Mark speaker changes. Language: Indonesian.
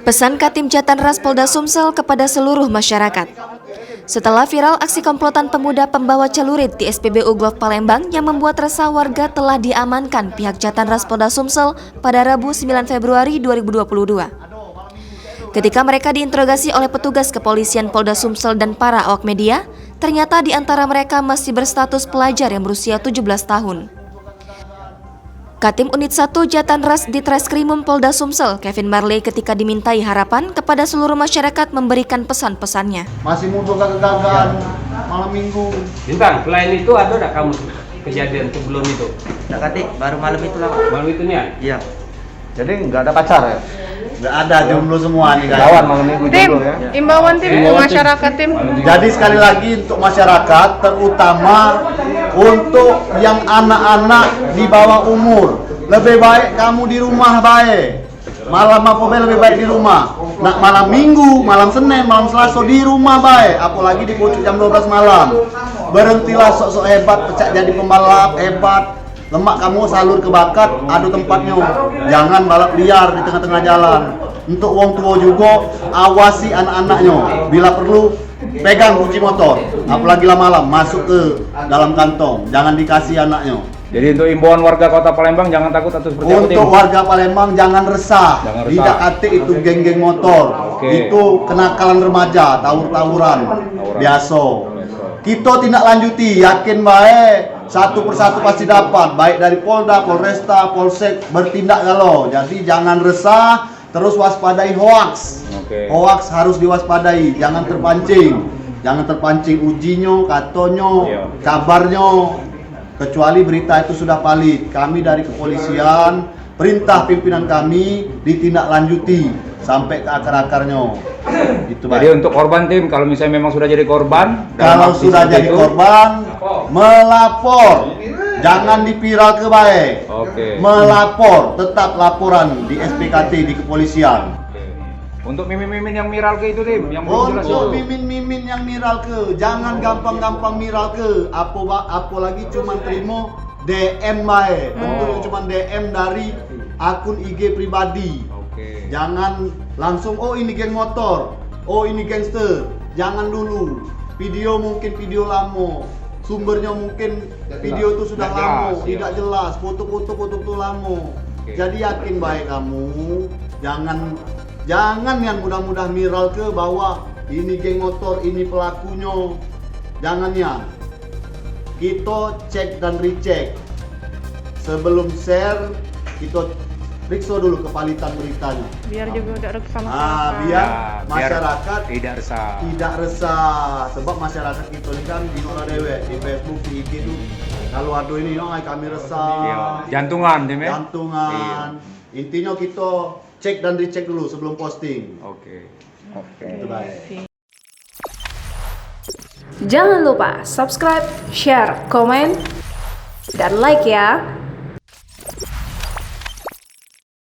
Speaker 1: Pesan Katim Jatanras Polda Sumsel kepada seluruh masyarakat. Setelah viral aksi komplotan pemuda pembawa celurit di SPBU Glof Palembang yang membuat resah warga telah diamankan pihak Jatanras Polda Sumsel pada Rabu 9 Februari 2022. Ketika mereka diinterogasi oleh petugas kepolisian Polda Sumsel dan para awak media, ternyata di antara mereka masih berstatus pelajar yang berusia 17 tahun. Katim Unit 1 Jatanras di Treskrimum Polda Sumsel, Kevin Marley ketika dimintai harapan kepada seluruh masyarakat memberikan pesan-pesannya.
Speaker 2: Masih muncul kegagalan malam minggu.
Speaker 3: Bintang, selain itu ada enggak kamu kejadian sebelum itu?
Speaker 4: Enggak, Kati, baru malam itu lah.
Speaker 3: Malam itu nih ya?
Speaker 4: Iya.
Speaker 2: Jadi nggak ada pacar ya? Nggak ada, jomblo semua nih guys.
Speaker 5: Lawan malam minggu
Speaker 6: Tim,
Speaker 5: jomblo ya.
Speaker 6: imbauan tim ke masyarakat tim.
Speaker 2: Jadi sekali lagi untuk masyarakat, terutama untuk yang anak-anak di bawah umur, lebih baik kamu di rumah baik. Malam apa lebih baik di rumah. Nak malam minggu, malam Senin, malam Selasa di rumah baik. Apalagi di puncak jam 12 malam. Berhentilah sok-sok hebat, pecah jadi pembalap hebat. Lemak kamu salur ke bakat, adu tempatnya. Jangan balap liar di tengah-tengah jalan. Untuk wong tua juga, awasi anak-anaknya. Bila perlu, pegang kunci motor. Apalagi malam masuk ke dalam kantong. Jangan dikasih anaknya.
Speaker 5: Jadi untuk imbauan warga Kota Palembang jangan takut atau seperti apa?
Speaker 2: Untuk warga Palembang jangan resah.
Speaker 5: Jangan resah.
Speaker 2: Tidak atik itu geng-geng motor.
Speaker 5: Oke.
Speaker 2: Itu kenakalan remaja, tawur-tawuran. Biasa. Kita tindak lanjuti, yakin baik. Satu persatu pasti dapat, baik dari Polda, Polresta, Polsek bertindak kalau. Jadi jangan resah, terus waspadai hoaks.
Speaker 5: Oke.
Speaker 2: Hoaks harus diwaspadai, jangan terpancing. Jangan terpancing ujinya, katonyo,
Speaker 5: Iya.
Speaker 2: kabarnya. Kecuali berita itu sudah valid. Kami dari kepolisian, perintah pimpinan kami ditindaklanjuti sampai ke akar-akarnya. Gitu,
Speaker 5: Jadi untuk korban tim, kalau misalnya memang sudah jadi korban,
Speaker 2: kalau sudah jadi korban, melapor, jangan diviral ke baik.
Speaker 5: Oke.
Speaker 2: Melapor, tetap laporan di SPKT di kepolisian.
Speaker 5: Untuk mimin-mimin yang viral ke itu tim, yang belum jelas
Speaker 2: Untuk
Speaker 5: itu.
Speaker 2: mimin-mimin yang viral ke, jangan gampang-gampang viral ke. Apalagi cuma terima DM baik. Tentu cuma DM dari akun IG pribadi.
Speaker 5: Oke.
Speaker 2: Jangan langsung, oh ini geng motor, oh ini gangster. Jangan dulu. Video mungkin video lama, sumbernya mungkin video itu sudah
Speaker 5: Tidak
Speaker 2: lama,
Speaker 5: jelas,
Speaker 2: tidak jelas, foto-foto itu lama.
Speaker 5: Oke.
Speaker 2: Jadi yakin baik kamu, jangan yang mudah-mudah viral ke bahwa ini geng motor, ini pelakunya. Jangan ya. Kita cek dan recheck. Sebelum share, kita periksa dulu kevalitan beritanya.
Speaker 6: Biar juga udah ada sama
Speaker 2: Biar
Speaker 5: Ya, biar
Speaker 2: masyarakat
Speaker 5: tidak resah.
Speaker 2: tidak resah. Sebab masyarakat kita ini kan di nona dewe, di Facebook, di IG tuh kalau ada ini, kami resah.
Speaker 5: Iya. Jantungan tim ya.
Speaker 2: Jantungan. Intinya kita cek dan dicek dulu sebelum posting.
Speaker 5: Oke.
Speaker 2: Itu baik.
Speaker 7: Jangan lupa subscribe, share, komen, dan like ya.